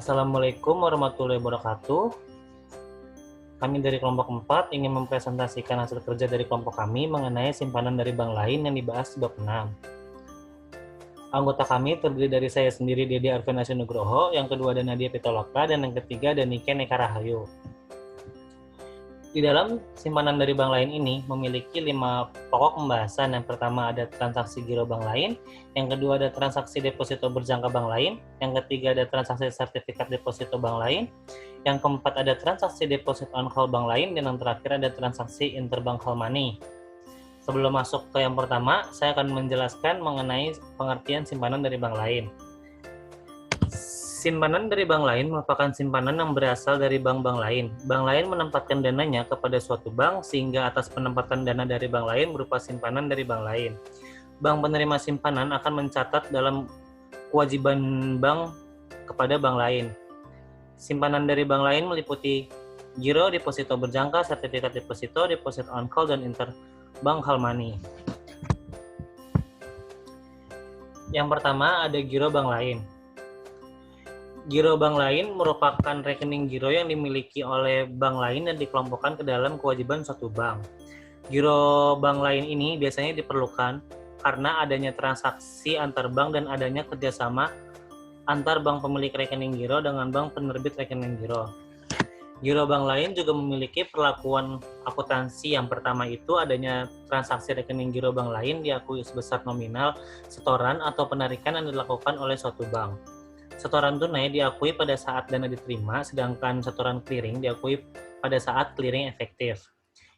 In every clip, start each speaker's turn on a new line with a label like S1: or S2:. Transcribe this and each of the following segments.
S1: Assalamualaikum warahmatullahi wabarakatuh. Kami dari kelompok 4 ingin mempresentasikan hasil kerja dari kelompok kami mengenai simpanan dari bank lain yang dibahas di bab 6. Anggota kami terdiri dari saya sendiri, Dede Arvenasya Nugroho, yang kedua ada Nadia Pitaloka, dan yang ketiga ada Nike Eka Rahayu. Di dalam simpanan dari bank lain ini memiliki 5 pokok pembahasan. Yang pertama ada transaksi giro bank lain, yang kedua ada transaksi deposito berjangka bank lain, yang ketiga ada transaksi sertifikat deposito bank lain, yang keempat ada transaksi deposit on call bank lain, dan yang terakhir ada transaksi interbank call money. Sebelum masuk ke yang pertama, saya akan menjelaskan mengenai pengertian simpanan dari bank lain. Simpanan dari bank lain merupakan simpanan yang berasal dari bank-bank lain. Bank lain menempatkan dananya kepada suatu bank sehingga atas penempatan dana dari bank lain berupa simpanan dari bank lain. Bank penerima simpanan akan mencatat dalam kewajiban bank kepada bank lain. Simpanan dari bank lain meliputi giro, deposito berjangka, sertifikat deposito, deposit on call, dan interbank call money. Yang pertama ada giro bank lain. Giro bank lain merupakan rekening giro yang dimiliki oleh bank lain dan dikelompokkan ke dalam kewajiban suatu bank. Giro bank lain ini biasanya diperlukan karena adanya transaksi antar bank dan adanya kerjasama antar bank pemilik rekening giro dengan bank penerbit rekening giro. Giro bank lain juga memiliki perlakuan akuntansi. Yang pertama itu adanya transaksi rekening giro bank lain diakui sebesar nominal setoran atau penarikan yang dilakukan oleh suatu bank. Setoran tunai diakui pada saat dana diterima, sedangkan setoran clearing diakui pada saat clearing efektif.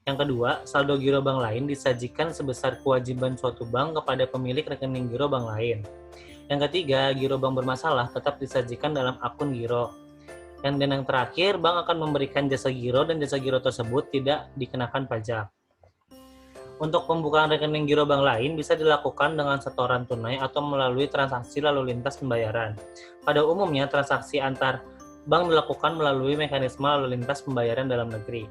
S1: Yang kedua, saldo giro bank lain disajikan sebesar kewajiban suatu bank kepada pemilik rekening giro bank lain. Yang ketiga, giro bank bermasalah tetap disajikan dalam akun giro. Dan yang terakhir, bank akan memberikan jasa giro dan jasa giro tersebut tidak dikenakan pajak. Untuk pembukaan rekening giro bank lain bisa dilakukan dengan setoran tunai atau melalui transaksi lalu lintas pembayaran. Pada umumnya, transaksi antar bank dilakukan melalui mekanisme lalu lintas pembayaran dalam negeri.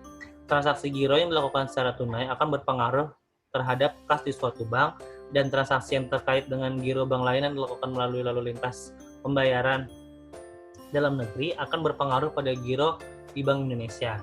S1: Transaksi giro yang dilakukan secara tunai akan berpengaruh terhadap kas di suatu bank, dan transaksi yang terkait dengan giro bank lain yang dilakukan melalui lalu lintas pembayaran dalam negeri akan berpengaruh pada giro di Bank Indonesia.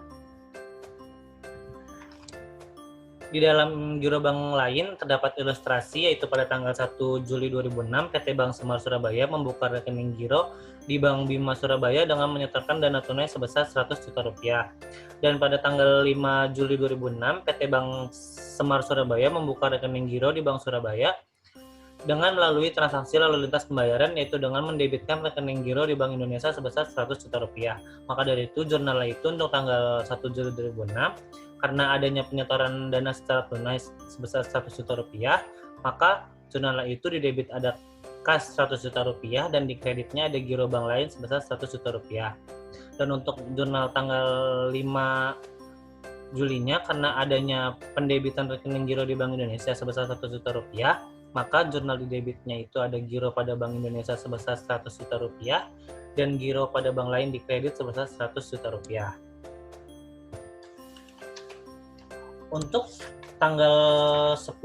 S1: Di dalam giro bank lain terdapat ilustrasi, yaitu pada tanggal 1 Juli 2006 PT Bank Semar Surabaya membuka rekening giro di Bank Bima Surabaya dengan menyetorkan dana tunai sebesar 100 juta rupiah. Dan pada tanggal 5 Juli 2006 PT Bank Semar Surabaya membuka rekening giro di Bank Surabaya dengan melalui transaksi lalu lintas pembayaran, yaitu dengan mendebitkan rekening giro di Bank Indonesia sebesar 100 juta rupiah. Maka dari itu jurnal itu untuk tanggal 1 Juli 2006 karena adanya penyetoran dana secara tunai sebesar 100 juta rupiah, maka jurnal itu didebit ada kas 100 juta rupiah dan di kreditnya ada giro bank lain sebesar 100 juta rupiah. Dan untuk jurnal tanggal 5 Julinya karena adanya pendebitan rekening giro di Bank Indonesia sebesar 100 juta rupiah, maka jurnal di debitnya itu ada giro pada Bank Indonesia sebesar 100 juta rupiah dan giro pada bank lain di kredit sebesar 100 juta rupiah. Untuk tanggal 10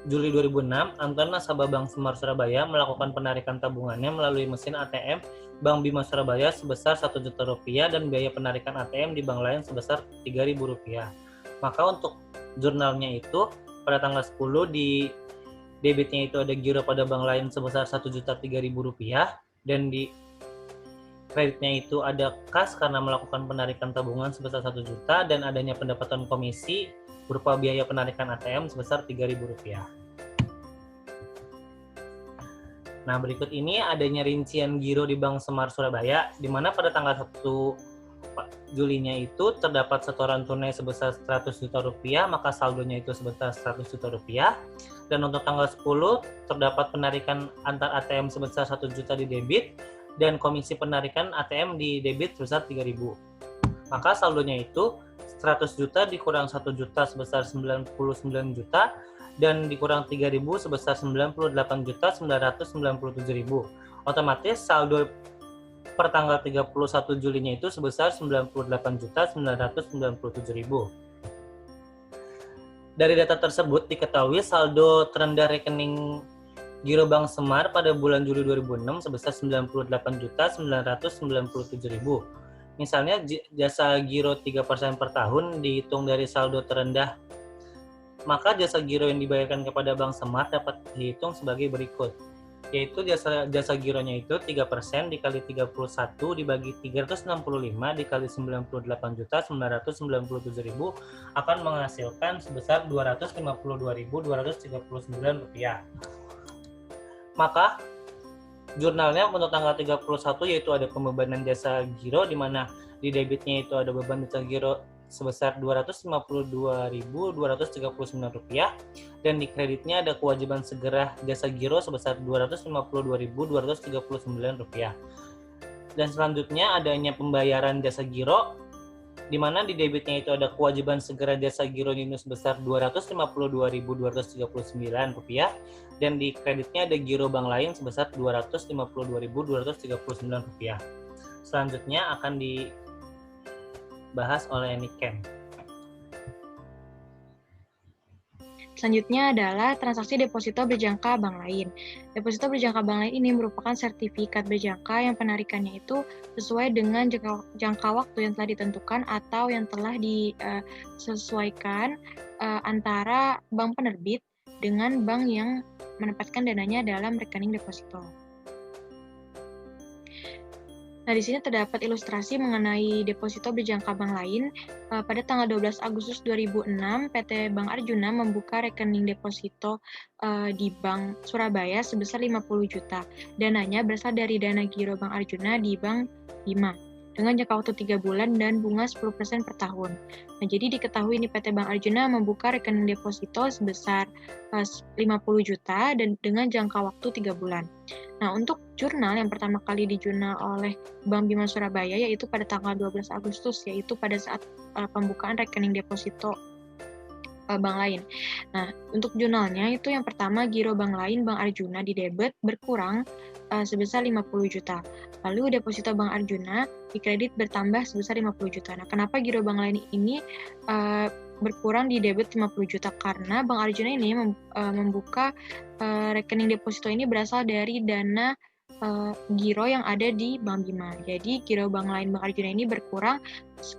S1: Juli 2006, Anton nasabah Bank Semar Surabaya melakukan penarikan tabungannya melalui mesin ATM Bank Bima Surabaya sebesar 1 juta rupiah dan biaya penarikan ATM di bank lain sebesar 3.000 rupiah. Maka untuk jurnalnya itu pada tanggal 10 di debitnya itu ada giro pada bank lain sebesar 1.003.000 rupiah dan di kreditnya itu ada kas karena melakukan penarikan tabungan sebesar 1 juta dan adanya pendapatan komisi berupa biaya penarikan ATM sebesar 3.000 rupiah. Nah, berikut ini adanya rincian giro di Bank Semar Surabaya, di mana pada tanggal 1 Julinya itu terdapat setoran tunai sebesar 100 juta rupiah, maka saldonya itu sebesar 100 juta rupiah. Dan untuk tanggal 10 terdapat penarikan antar ATM sebesar 1 juta di debit dan komisi penarikan ATM di debit sebesar 3.000. Maka saldonya itu 100 juta dikurang 1 juta sebesar 99 juta dan dikurang 3.000 sebesar 98.997.000. Otomatis saldo per tanggal 31 Julinya itu sebesar 98.997.000. Dari data tersebut diketahui saldo terendah rekening Giro Bank Semar pada bulan Juli 2006 sebesar 98.997.000. Misalnya jasa giro 3% per tahun dihitung dari saldo terendah, maka jasa giro yang dibayarkan kepada Bank Semar dapat dihitung sebagai berikut, yaitu jasa gironya itu 3% dikali 31 dibagi 365 dikali 98.997.000 akan menghasilkan sebesar Rp252.239. Maka jurnalnya untuk tanggal 31 yaitu ada pembebanan jasa giro, di mana di debitnya itu ada beban jasa giro sebesar Rp252.239 dan di kreditnya ada kewajiban segera jasa giro sebesar Rp252.239. Dan selanjutnya adanya pembayaran jasa giro, di mana di debitnya itu ada kewajiban segera jasa giro ini sebesar Rp252.239 dan di kreditnya ada giro bank lain sebesar Rp252.239. Selanjutnya akan dibahas oleh Niken.
S2: Selanjutnya adalah transaksi deposito berjangka bank lain. Deposito berjangka bank lain ini merupakan sertifikat berjangka yang penarikannya itu sesuai dengan jangka waktu yang telah ditentukan atau yang telah disesuaikan antara bank penerbit dengan bank yang menempatkan dananya dalam rekening deposito. Nah, di sini terdapat ilustrasi mengenai deposito berjangka bank lain. Pada tanggal 12 Agustus 2006, PT Bank Arjuna membuka rekening deposito di Bank Surabaya sebesar 50 juta. Dananya berasal dari dana giro Bank Arjuna di Bank Bima dengan jangka waktu 3 bulan dan bunga 10% per tahun. Nah, jadi diketahui ini PT Bank Arjuna membuka rekening deposito sebesar 50 juta dan dengan jangka waktu 3 bulan. Nah, untuk jurnal yang pertama kali dijurnal oleh Bank Bima Surabaya yaitu pada tanggal 12 Agustus, yaitu pada saat pembukaan rekening deposito bank lain. Nah, untuk jurnalnya itu yang pertama giro bank lain Bank Arjuna di debit berkurang sebesar 50 juta. Lalu deposito Bank Arjuna di kredit bertambah sebesar 50 juta. Nah, kenapa giro bank lain ini berkurang di debit 50 juta? Karena Bank Arjuna ini membuka rekening deposito ini berasal dari dana giro yang ada di Bank Bima. Jadi giro bank lain Bank Arjuna ini berkurang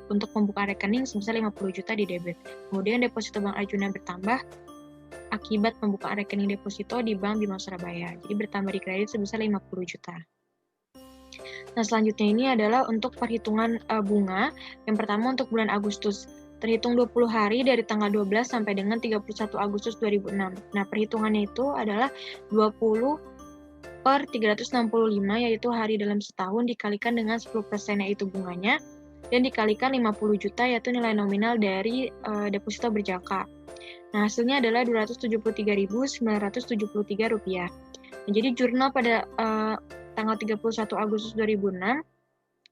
S2: untuk membuka rekening sebesar 50 juta di debit. Kemudian deposito Bank Arjuna bertambah akibat pembukaan rekening deposito di Bank Bima Surabaya. Jadi bertambah di kredit sebesar 50 juta. Nah, selanjutnya ini adalah untuk perhitungan bunga. Yang pertama untuk bulan Agustus. Terhitung 20 hari dari tanggal 12 sampai dengan 31 Agustus 2006. Nah, perhitungannya itu adalah 20 per 365 yaitu hari dalam setahun dikalikan dengan 10% yaitu bunganya dan dikalikan 50 juta yaitu nilai nominal dari deposito berjangka. Nah, hasilnya adalah Rp273.973. Nah, jadi jurnal pada tanggal 31 Agustus 2006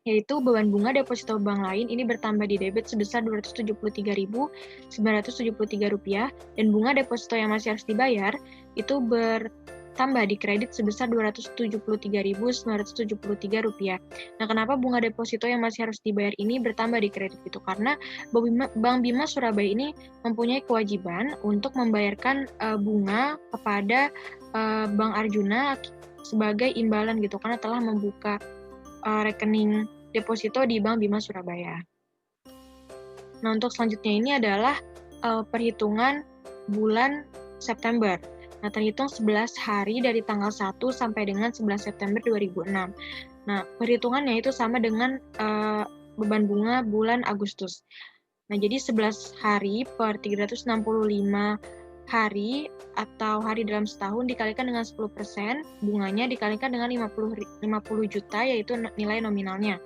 S2: yaitu beban bunga deposito bank lain ini bertambah di debit sebesar Rp273.973 dan bunga deposito yang masih harus dibayar itu bertambah di kredit sebesar Rp273.973. Nah, kenapa bunga deposito yang masih harus dibayar ini bertambah di kredit itu? Karena Bank Bima Surabaya ini mempunyai kewajiban untuk membayarkan bunga kepada Bank Arjuna sebagai imbalan gitu, karena telah membuka rekening deposito di Bank Bima Surabaya. Nah, untuk selanjutnya ini adalah perhitungan bulan September. Nah, terhitung 11 hari dari tanggal 1 sampai dengan 11 September 2006. Nah, perhitungannya itu sama dengan beban bunga bulan Agustus. Nah, jadi 11 hari per 365 hari atau hari dalam setahun dikalikan dengan 10%, bunganya dikalikan dengan 50 juta yaitu nilai nominalnya.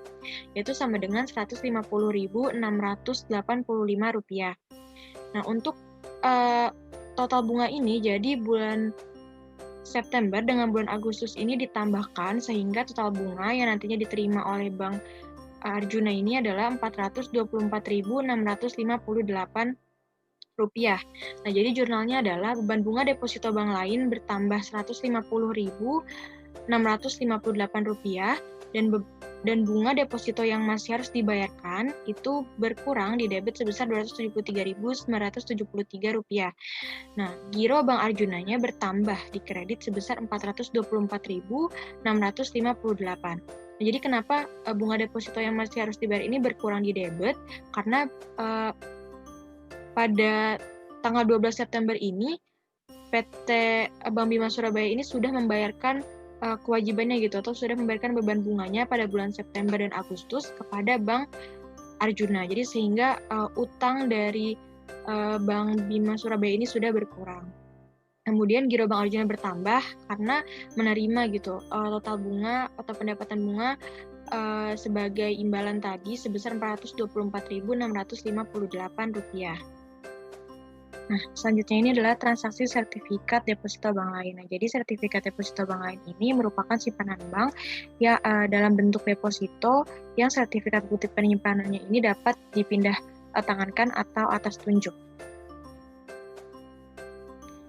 S2: Yaitu sama dengan Rp150.685. Nah, untuk total bunga ini jadi bulan September dengan bulan Agustus ini ditambahkan sehingga total bunga yang nantinya diterima oleh Bank Arjuna ini adalah Rp424.658. Nah, jadi jurnalnya adalah beban bunga deposito bank lain bertambah Rp150.658 dan Dan bunga deposito yang masih harus dibayarkan itu berkurang di debit sebesar Rp273.973. Nah, giro Bank Arjunanya bertambah di kredit sebesar Rp424.658. Nah, jadi kenapa bunga deposito yang masih harus dibayar ini berkurang di debit? Karena pada tanggal 12 September ini, PT Bank Bima Surabaya ini sudah membayarkan kewajibannya gitu, atau sudah membayarkan beban bunganya pada bulan September dan Agustus kepada Bank Arjuna. Jadi sehingga utang dari Bank Bima Surabaya ini sudah berkurang. Kemudian giro Bank Arjuna bertambah karena menerima gitu total bunga atau pendapatan bunga sebagai imbalan tadi sebesar Rp424.658. Nah, selanjutnya ini adalah transaksi sertifikat deposito bank lain. Nah, jadi sertifikat deposito bank lain ini merupakan simpanan bank ya dalam bentuk deposito yang sertifikat bukti penyimpanannya ini dapat dipindah tangankan atau atas tunjuk.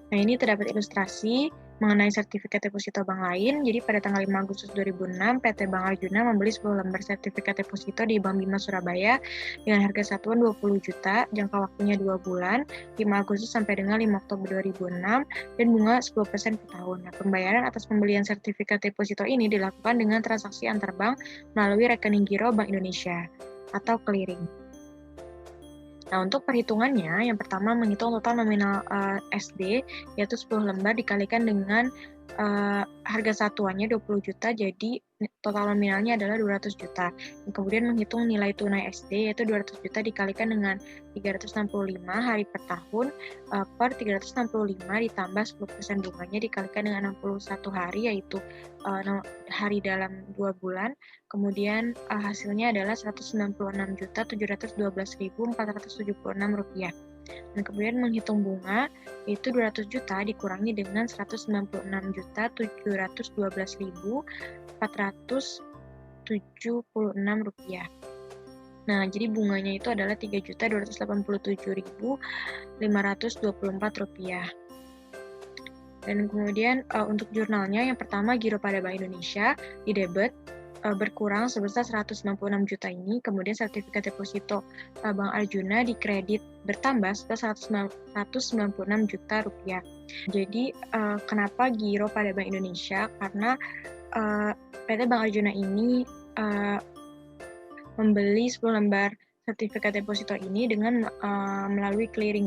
S2: Nah, ini terdapat ilustrasi mengenai sertifikat deposito bank lain. Jadi pada tanggal 5 Agustus 2006, PT Bank Arjuna membeli 10 lembar sertifikat deposito di Bank Bima Surabaya dengan harga satuan 20 juta, jangka waktunya 2 bulan, 5 Agustus sampai dengan 5 Oktober 2006, dan bunga 10% per tahun. Nah, pembayaran atas pembelian sertifikat deposito ini dilakukan dengan transaksi antar bank melalui rekening giro Bank Indonesia atau clearing. Nah, untuk perhitungannya, yang pertama menghitung total nominal SD, yaitu 10 lembar dikalikan dengan harga satuannya 20 juta, jadi total nominalnya adalah 200 juta. Dan kemudian menghitung nilai tunai SD, yaitu 200 juta dikalikan dengan 365 hari per tahun, per 365 ditambah 10% bunganya dikalikan dengan 61 hari, yaitu hari dalam 2 bulan. Kemudian hasilnya adalah Rp196.712.476. Dan kemudian menghitung bunga, yaitu 200 juta dikurangi dengan Rp196.712.476. Nah, jadi bunganya itu adalah Rp3.287.524. Dan kemudian untuk jurnalnya, yang pertama giro pada Bank Indonesia di debit berkurang sebesar 196 juta ini, kemudian sertifikat deposito Bank Arjuna di kredit bertambah sebesar 196 juta rupiah. Jadi kenapa giro pada Bank Indonesia? Karena PT Bank Arjuna ini membeli 10 lembar sertifikat deposito ini dengan melalui clearing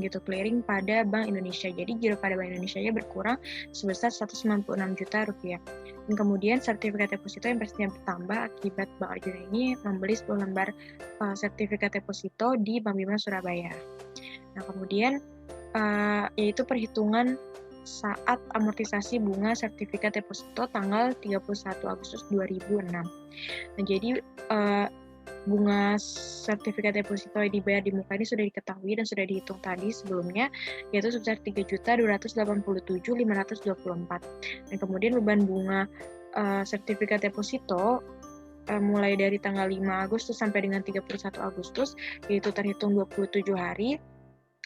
S2: pada Bank Indonesia. Jadi giro pada Bank Indonesia berkurang sebesar 196 juta rupiah. Dan kemudian sertifikat deposito yang pastinya bertambah akibat Bank Arjuna ini membeli 10 lembar sertifikat deposito di Bank Bima Surabaya. Nah, kemudian yaitu perhitungan saat amortisasi bunga sertifikat deposito tanggal 31 Agustus 2006. Nah, jadi bunga sertifikat deposito yang dibayar di muka ini sudah diketahui dan sudah dihitung tadi sebelumnya, yaitu sebesar Rp3.287.524. Dan kemudian beban bunga sertifikat deposito mulai dari tanggal 5 Agustus sampai dengan 31 Agustus, yaitu terhitung 27 hari.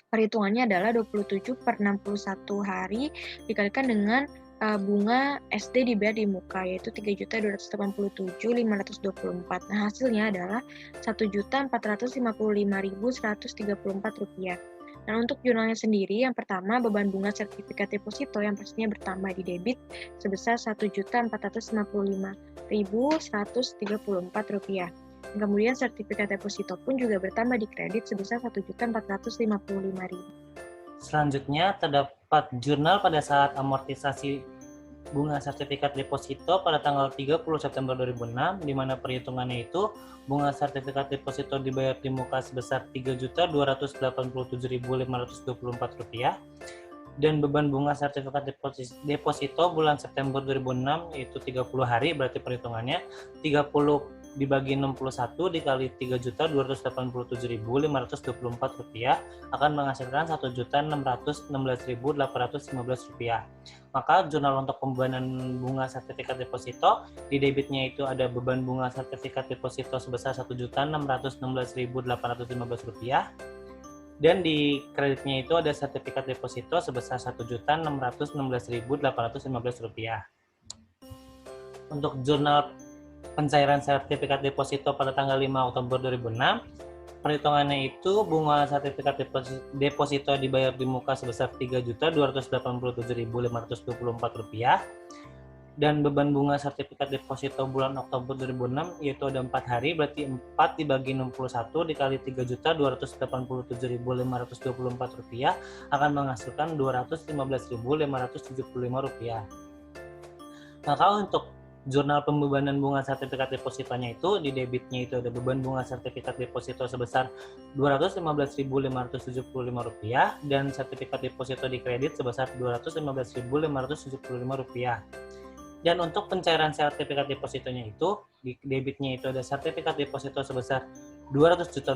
S2: Perhitungannya adalah 27 per 61 hari dikalikan dengan bunga SD dibayar di muka, yaitu Rp3.287.524. Nah, hasilnya adalah Rp1.455.134. Nah, untuk jurnalnya sendiri, yang pertama beban bunga sertifikat deposito yang pastinya bertambah di debit sebesar Rp1.455.134. Kemudian sertifikat deposito pun juga bertambah di kredit sebesar Rp1.455.000.
S1: Selanjutnya terdapat jurnal pada saat amortisasi bunga sertifikat deposito pada tanggal 30 September 2006, di mana perhitungannya itu bunga sertifikat deposito dibayar di muka sebesar Rp3.287.524 dan beban bunga sertifikat deposito bulan September 2006 yaitu 30 hari, berarti perhitungannya 30 dibagi 61 dikali Rp3.287.524 akan menghasilkan Rp1.616.815. Maka jurnal untuk pembebanan bunga sertifikat deposito, di debitnya itu ada beban bunga sertifikat deposito sebesar Rp1.616.815 dan di kreditnya itu ada sertifikat deposito sebesar Rp1.616.815. Untuk jurnal pencairan sertifikat deposito pada tanggal 5 Oktober 2006. Perhitungannya itu bunga sertifikat deposito dibayar di muka sebesar Rp3.287.524 dan beban bunga sertifikat deposito bulan Oktober 2006 yaitu ada 4 hari, berarti 4 dibagi 61 dikali Rp3.287.524 akan menghasilkan Rp215.575. Maka untuk jurnal pembebanan bunga sertifikat depositonya itu, di debitnya itu ada beban bunga sertifikat deposito sebesar Rp215.575 dan sertifikat deposito di kredit sebesar Rp215.575. Dan untuk pencairan sertifikat depositonya itu, di debitnya itu ada sertifikat deposito sebesar Rp200 juta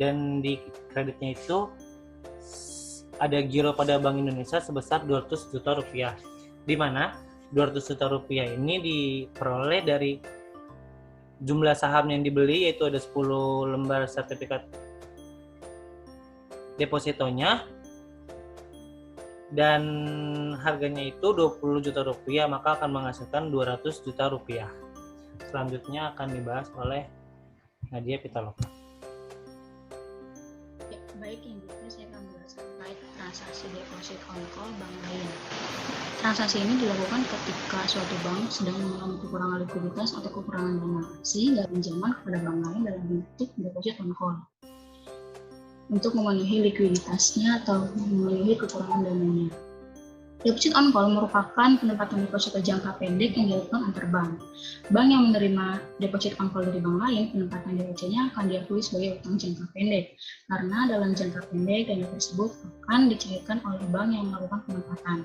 S1: dan di kreditnya itu ada giro pada Bank Indonesia sebesar Rp200 juta, di mana Rp200 juta ini diperoleh dari jumlah saham yang dibeli, yaitu ada 10 lembar sertifikat depositonya dan harganya itu Rp20 juta, maka akan menghasilkan Rp200 juta. Selanjutnya akan dibahas oleh Nadia Pitaloka.
S3: Ya, baik, yang berikutnya saya akan membahas terkait transaksi deposit on call bank lain. Transaksi ini dilakukan ketika suatu bank sedang mengalami kekurangan likuiditas atau kekurangan dana, sehingga pinjaman kepada bank lain dalam bentuk deposit on call untuk memenuhi likuiditasnya atau memenuhi kekurangan dananya. Deposit on call merupakan penempatan deposito jangka pendek yang dilakukan antar bank. Bank yang menerima deposit on call dari bank lain, penempatan depositnya akan diakui sebagai utang jangka pendek, karena dalam jangka pendek dana tersebut akan dicairkan oleh bank yang melakukan penempatan.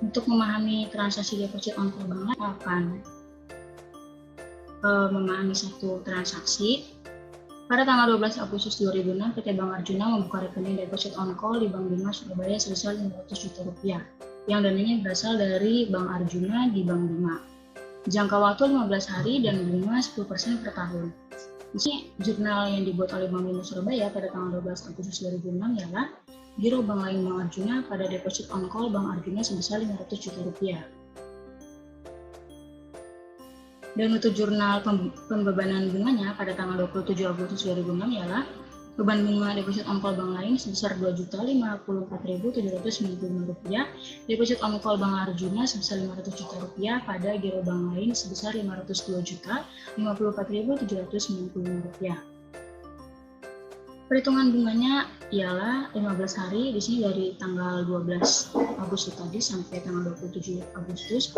S3: Untuk memahami transaksi deposit on call bank lain akan memahami satu transaksi. Pada tanggal 12 Agustus 2006, PT Bank Arjuna membuka rekening deposit on call di Bank Bima Surabaya sebesar Rp500 juta, yang dananya berasal dari Bank Arjuna di Bank Bima. Jangka waktu 15 hari dan bunga 10% per tahun. Ini jurnal yang dibuat oleh Bank Bima Surabaya pada tanggal 12 Agustus 2006 ialah giro bank lain Bank Arjuna pada deposit on call Bank Arjuna sebesar Rp500 juta. Dan untuk jurnal pembebanan bunganya pada tanggal 27 Agustus 2006 ialah beban bunga deposit on call bank lain sebesar Rp2.054.795, deposit on call Bank Arjuna sebesar Rp500 juta pada giro bank lain sebesar Rp502.054.795. Perhitungan bunganya ialah 15 hari, di sini dari tanggal 12 Agustus tadi sampai tanggal 27 Agustus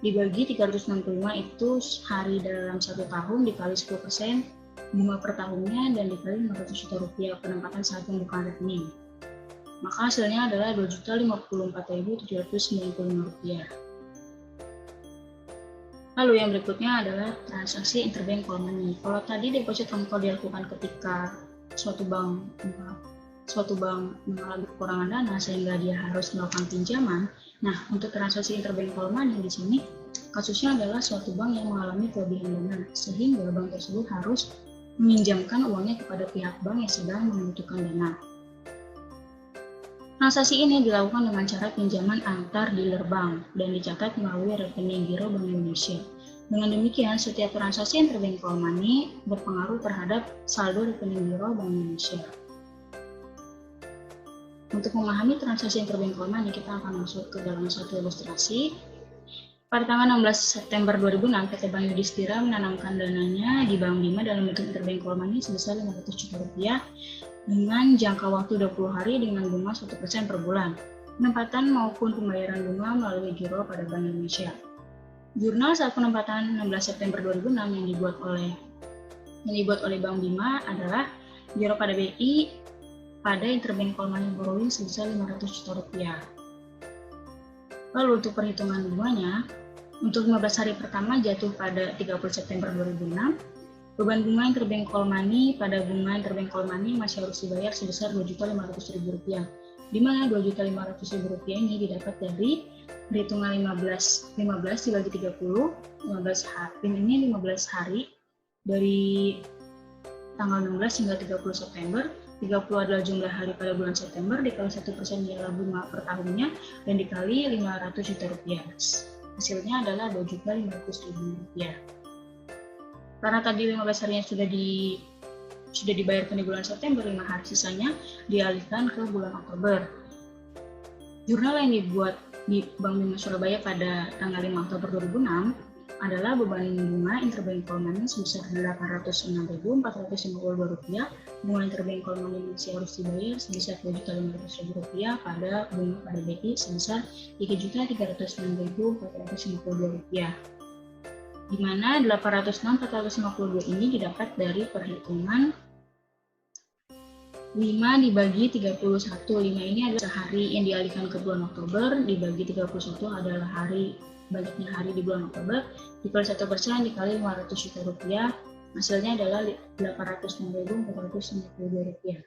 S3: dibagi 365 itu hari dalam 1 tahun dikali 10% bunga per tahunnya dan dikali Rp500 juta penempatan saat pembukaan rekening. Maka hasilnya adalah Rp2.054.795. Lalu yang berikutnya adalah transaksi interbank call money. Kalau tadi deposit on call dilakukan ketika suatu bank mengalami kekurangan dana sehingga dia harus melakukan pinjaman. Nah, untuk transaksi interbank call money di sini kasusnya adalah suatu bank yang mengalami kelebihan dana sehingga bank tersebut harus meminjamkan uangnya kepada pihak bank yang sedang membutuhkan dana. Transaksi ini dilakukan dengan cara pinjaman antar dealer bank dan dicatat melalui rekening giro Bank Indonesia. Dengan demikian, setiap transaksi interbank call money berpengaruh terhadap saldo rekening giro Bank Indonesia. Untuk memahami transaksi interbank call money, kita akan masuk ke dalam satu ilustrasi. Pada tanggal 16 September 2006, PT Bank Yudhistira menanamkan dananya di Bank Bima dalam bentuk interbank call money sebesar Rp500 juta dengan jangka waktu 20 hari dengan bunga 1% per bulan. Penempatan maupun pembayaran bunga melalui giro pada Bank Indonesia. Jurnal saat penempatan 16 September 2006 yang dibuat oleh Bank Bima adalah giro pada BI pada interbank call money borrowing sebesar Rp500 juta. Lalu untuk perhitungan bunganya, untuk 15 hari pertama jatuh pada 30 September 2006, beban bunga interbank call money pada bunga interbank call money masih harus dibayar sebesar Rp2.500.000, di mana Rp2.500.000 ini didapat dari perhitungan 15 dibagi 30, 15 hari dari tanggal 16 hingga 30 September. 30 adalah jumlah hari pada bulan September, dikali 1% ialah bunga per tahunnya, dan dikali Rp500 juta. Hasilnya adalah Rp2.500.000. Karena tadi 15 harinya sudah dibayarkan di bulan September, 5 hari sisanya dialihkan ke bulan Oktober. Jurnal yang dibuat di Bank Bima Surabaya pada tanggal 5 Oktober 2006 adalah beban bunga interbank call money sebesar Rp806.452, bunga interbank call money masih harus dibayar sebesar Rp2.500.000 pada bunga pada BI sebesar Rp3.306.452, di mana 806.452 ini didapat dari perhitungan 5 dibagi 31. 5 ini adalah sehari yang dialihkan ke bulan Oktober, dibagi 31 adalah banyaknya hari di bulan Oktober, dikali 1% dikali Rp500.000, hasilnya adalah Rp806.452.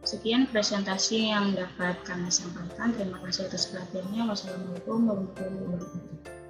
S3: Sekian presentasi yang dapat kami sampaikan. Terima kasih atas perhatiannya. Wassalamualaikum warahmatullahi wabarakatuh.